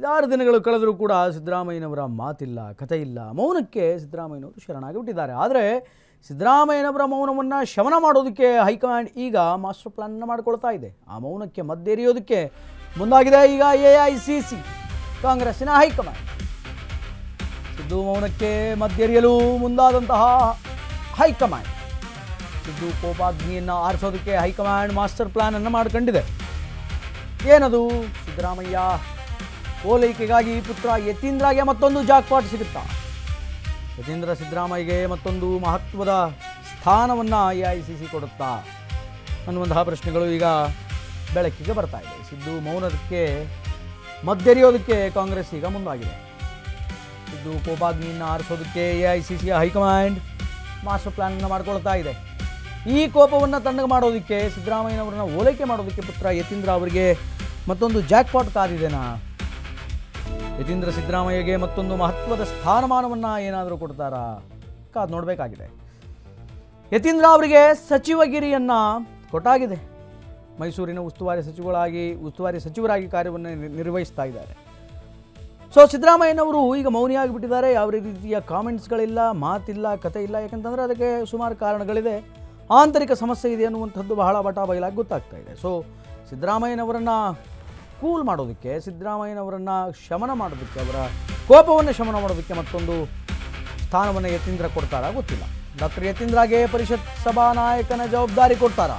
5-6 ದಿನಗಳು ಕಳೆದರೂ ಕೂಡ ಸಿದ್ದರಾಮಯ್ಯನವರ ಮಾತಿಲ್ಲ, ಕಥೆ ಇಲ್ಲ. ಮೌನಕ್ಕೆ ಸಿದ್ದರಾಮಯ್ಯನವರು ಶರಣಾಗಿ ಬಿಟ್ಟಿದ್ದಾರೆ. ಆದರೆ ಸಿದ್ದರಾಮಯ್ಯನವರ ಮೌನವನ್ನು ಶಮನ ಮಾಡೋದಕ್ಕೆ ಹೈಕಮಾಂಡ್ ಈಗ ಮಾಸ್ಟರ್ ಪ್ಲಾನನ್ನು ಮಾಡಿಕೊಳ್ತಾ ಇದೆ. ಆ ಮೌನಕ್ಕೆ ಮದ್ದೆರಿಯೋದಕ್ಕೆ ಮುಂದಾಗಿದೆ ಈಗ AICC ಕಾಂಗ್ರೆಸ್ಸಿನ ಹೈಕಮಾಂಡ್. ಸಿದ್ದು ಮೌನಕ್ಕೆ ಮದ್ದೆರಿಯಲು ಮುಂದಾದಂತಹ ಹೈಕಮಾಂಡ್, ಸಿದ್ದು ಕೋಪಾಗ್ನಿಯನ್ನು ಆರಿಸೋದಕ್ಕೆ ಹೈಕಮಾಂಡ್ ಮಾಸ್ಟರ್ ಪ್ಲಾನನ್ನು ಮಾಡಿಕೊಂಡಿದೆ. ಏನದು? ಸಿದ್ದರಾಮಯ್ಯ ಓಲೈಕೆಗಾಗಿ ಪುತ್ರ ಯತೀಂದ್ರಗೆ ಮತ್ತೊಂದು ಜಾಕ್ಪಾಟ್ ಸಿಗುತ್ತಾ? ಯತೀಂದ್ರ ಸಿದ್ದರಾಮಯ್ಯಗೆ ಮತ್ತೊಂದು ಮಹತ್ವದ ಸ್ಥಾನವನ್ನು AICC ಕೊಡುತ್ತಾ ಅನ್ನುವಂತಹ ಪ್ರಶ್ನೆಗಳು ಈಗ ಬೆಳಕಿಗೆ ಬರ್ತಾ ಇದೆ. ಸಿದ್ದು ಮೌನಕ್ಕೆ ಮದ್ದೆರಿಯೋದಕ್ಕೆ ಕಾಂಗ್ರೆಸ್ ಈಗ ಮುಂದಾಗಿದೆ. ಸಿದ್ದು ಕೋಪಾಗ್ನಿಯನ್ನು ಆರಿಸೋದಕ್ಕೆ AICC ಹೈಕಮಾಂಡ್ ಮಾಸ್ಟರ್ ಪ್ಲಾನನ್ನು ಮಾಡಿಕೊಳ್ತಾ ಇದೆ. ಈ ಕೋಪವನ್ನು ತಣ್ಣಗೆ ಮಾಡೋದಕ್ಕೆ, ಸಿದ್ದರಾಮಯ್ಯನವರನ್ನ ಓಲೈಕೆ ಮಾಡೋದಕ್ಕೆ ಪುತ್ರ ಯತೀಂದ್ರ ಅವರಿಗೆ ಮತ್ತೊಂದು ಜಾಕ್ಪಾಟ್ ಕಾದಿದೆನಾ? ಯತೀಂದ್ರ ಸಿದ್ದರಾಮಯ್ಯಗೆ ಮತ್ತೊಂದು ಮಹತ್ವದ ಸ್ಥಾನಮಾನವನ್ನು ಏನಾದರೂ ಕೊಡ್ತಾರಾ? ಕಾದು ನೋಡಬೇಕಾಗಿದೆ. ಯತೀಂದ್ರ ಅವರಿಗೆ ಸಚಿವಗಿರಿಯನ್ನು ಕೊಟ್ಟಾಗಿದೆ. ಮೈಸೂರಿನ ಉಸ್ತುವಾರಿ ಸಚಿವರಾಗಿ ಕಾರ್ಯವನ್ನು ನಿರ್ವಹಿಸ್ತಾ ಇದ್ದಾರೆ. ಸೊ ಸಿದ್ದರಾಮಯ್ಯನವರು ಈಗ ಮೌನಿಯಾಗಿಬಿಟ್ಟಿದ್ದಾರೆ. ಯಾವ ರೀತಿಯ ಕಾಮೆಂಟ್ಸ್ಗಳಿಲ್ಲ, ಮಾತಿಲ್ಲ, ಕತೆ ಇಲ್ಲ. ಯಾಕಂತಂದರೆ ಅದಕ್ಕೆ ಸುಮಾರು ಕಾರಣಗಳಿದೆ. ಆಂತರಿಕ ಸಮಸ್ಯೆ ಇದೆ ಅನ್ನುವಂಥದ್ದು ಬಹಳ ಬಟಾಬಯಲಾಗಿ ಗೊತ್ತಾಗ್ತಾ ಇದೆ. ಸೊ ಸಿದ್ದರಾಮಯ್ಯನವರನ್ನು ಕೂಲ್ ಮಾಡೋದಕ್ಕೆ, ಸಿದ್ದರಾಮಯ್ಯನವರನ್ನು ಶಮನ ಮಾಡೋದಕ್ಕೆ, ಅವರ ಕೋಪವನ್ನು ಶಮನ ಮಾಡೋದಕ್ಕೆ ಮತ್ತೊಂದು ಸ್ಥಾನವನ್ನು ಯತೀಂದ್ರ ಕೊಡ್ತಾರಾ ಗೊತ್ತಿಲ್ಲ. ಡಾಕ್ಟರ್ ಯತೀಂದ್ರಗೆ ಪರಿಷತ್ ಸಭಾ ನಾಯಕನ ಜವಾಬ್ದಾರಿ ಕೊಡ್ತಾರಾ?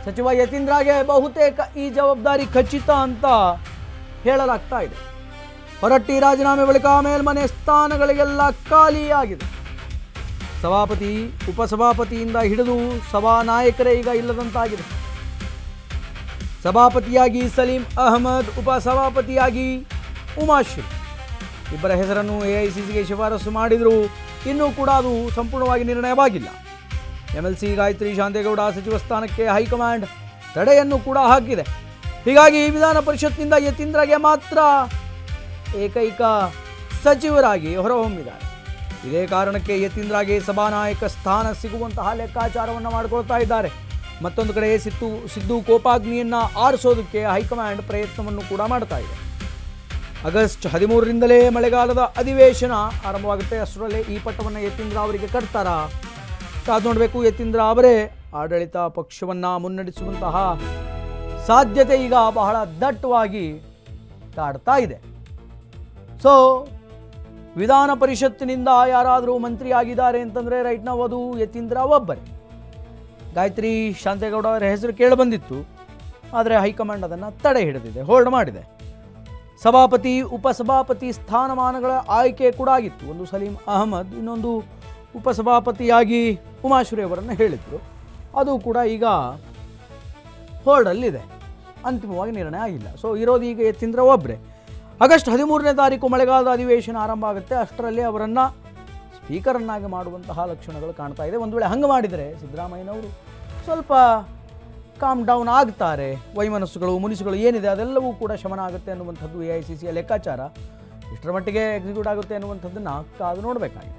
ಸಚಿವ ಯತೀಂದ್ರಗೆ ಬಹುತೇಕ ಈ ಜವಾಬ್ದಾರಿ ಖಚಿತ ಅಂತ ಹೇಳಲಾಗ್ತಾ ಇದೆ. ಹೊರಟ್ಟಿ ರಾಜೀನಾಮೆ ಬಳಿಕ ಮೇಲ್ಮನೆ ಸ್ಥಾನಗಳಿಗೆಲ್ಲ ಖಾಲಿಯಾಗಿದೆ. ಸಭಾಪತಿ, ಉಪಸಭಾಪತಿಯಿಂದ ಹಿಡಿದು ಸಭಾ ನಾಯಕರೇ ಈಗ ಇಲ್ಲದಂತಾಗಿದೆ. ಸಭಾಪತಿಯಾಗಿ ಸಲೀಂ ಅಹಮದ್, ಉಪಸಭಾಪತಿಯಾಗಿ ಉಮಾಶ್ರೀ ಇಬ್ಬರ ಹೆಸರನ್ನು AICCಗೆ ಶಿಫಾರಸು ಮಾಡಿದರೂ ಇನ್ನೂ ಕೂಡ ಅದು ಸಂಪೂರ್ಣವಾಗಿ ನಿರ್ಣಯವಾಗಿಲ್ಲ. MLC ಗಾಯತ್ರಿ ಶಾಂತೇಗೌಡ ಸಚಿವ ಸ್ಥಾನಕ್ಕೆ ಹೈಕಮಾಂಡ್ ತಡೆಯನ್ನು ಕೂಡ ಹಾಕಿದೆ. ಹೀಗಾಗಿ ವಿಧಾನ ಪರಿಷತ್ನಿಂದ ಯತೀಂದ್ರಗೆ ಮಾತ್ರ ಏಕೈಕ ಸಚಿವರಾಗಿ ಹೊರಹೊಮ್ಮಿದ್ದಾರೆ. ಇದೇ ಕಾರಣಕ್ಕೆ ಯತೀಂದ್ರಗೆ ಸಭಾನಾಯಕ ಸ್ಥಾನ ಸಿಗುವಂತಹ ಲೆಕ್ಕಾಚಾರವನ್ನು ಮಾಡಿಕೊಳ್ತಾ ಇದ್ದಾರೆ. ಮತ್ತೊಂದು ಕಡೆ ಸಿದ್ದು ಕೋಪಾಗ್ನಿಯನ್ನು ಆರಿಸೋದಕ್ಕೆ ಹೈಕಮಾಂಡ್ ಪ್ರಯತ್ನವನ್ನು ಕೂಡ ಮಾಡ್ತಾ ಇದೆ. ಆಗಸ್ಟ್ 13ರಿಂದಲೇ ಮಳೆಗಾಲದ ಅಧಿವೇಶನ ಆರಂಭವಾಗುತ್ತೆ. ಅಷ್ಟರಲ್ಲೇ ಈ ಪಟ್ಟವನ್ನು ಯತೀಂದ್ರ ಅವರಿಗೆ ಕಟ್ತಾರಾ? ಕಾದು ನೋಡಬೇಕು. ಯತೀಂದ್ರ ಅವರೇ ಆಡಳಿತ ಪಕ್ಷವನ್ನು ಮುನ್ನಡೆಸುವಂತಹ ಸಾಧ್ಯತೆ ಈಗ ಬಹಳ ದಟ್ಟವಾಗಿ ಕಾಡ್ತಾ ಇದೆ. ಸೊ ವಿಧಾನ ಪರಿಷತ್ತಿನಿಂದ ಯಾರಾದರೂ ಮಂತ್ರಿ ಆಗಿದ್ದಾರೆ ಅಂತಂದರೆ ರೈಟ್ ನಾವು ಅದು ಯತೀಂದ್ರ ಒಬ್ಬರೇ. ಗಾಯತ್ರಿ ಶಾಂತೇಗೌಡ ಅವರ ಹೆಸರು ಕೇಳಿಬಂದಿತ್ತು, ಆದರೆ ಹೈಕಮಾಂಡ್ ಅದನ್ನು ತಡೆ ಹಿಡಿದಿದೆ, ಹೋಲ್ಡ್ ಮಾಡಿದೆ. ಸಭಾಪತಿ, ಉಪಸಭಾಪತಿ ಸ್ಥಾನಮಾನಗಳ ಆಯ್ಕೆ ಕೂಡ ಆಗಿತ್ತು. ಒಂದು ಸಲೀಂ ಅಹಮದ್, ಇನ್ನೊಂದು ಉಪಸಭಾಪತಿಯಾಗಿ ಉಮಾಶ್ರೀ ಅವರನ್ನು ಹೇಳಿದರು. ಅದು ಕೂಡ ಈಗ ಹೋಲ್ಡಲ್ಲಿದೆ, ಅಂತಿಮವಾಗಿ ನಿರ್ಣಯ ಆಗಿಲ್ಲ. ಸೊ ಇರೋದು ಈಗ ಯತೀಂದ್ರ ಒಬ್ಬರೇ. ಆಗಸ್ಟ್ 13ನೇ ತಾರೀಕು ಮಳೆಗಾಲದ ಅಧಿವೇಶನ ಆರಂಭ ಆಗುತ್ತೆ. ಅಷ್ಟರಲ್ಲಿ ಅವರನ್ನು ಸ್ಪೀಕರನ್ನಾಗಿ ಮಾಡುವಂತಹ ಲಕ್ಷಣಗಳು ಕಾಣ್ತಾ ಇದೆ. ಒಂದು ವೇಳೆ ಹಂಗೆ ಮಾಡಿದರೆ ಸಿದ್ದರಾಮಯ್ಯನವರು ಸ್ವಲ್ಪ ಕಾಮ್ ಡೌನ್ ಆಗ್ತಾರೆ. ವೈಮನಸ್ಸುಗಳು, ಮುನಿಸುಗಳು ಏನಿದೆ ಅದೆಲ್ಲವೂ ಕೂಡ ಶಮನ ಆಗುತ್ತೆ ಅನ್ನುವಂಥದ್ದು AICCಯ ಲೆಕ್ಕಾಚಾರ. ಇಷ್ಟರ ಮಟ್ಟಿಗೆ ಎಕ್ಸಿಕ್ಯೂಟ್ ಆಗುತ್ತೆ ಅನ್ನುವಂಥದ್ದನ್ನು ಕಾದು ನೋಡಬೇಕಾಗಿದೆ.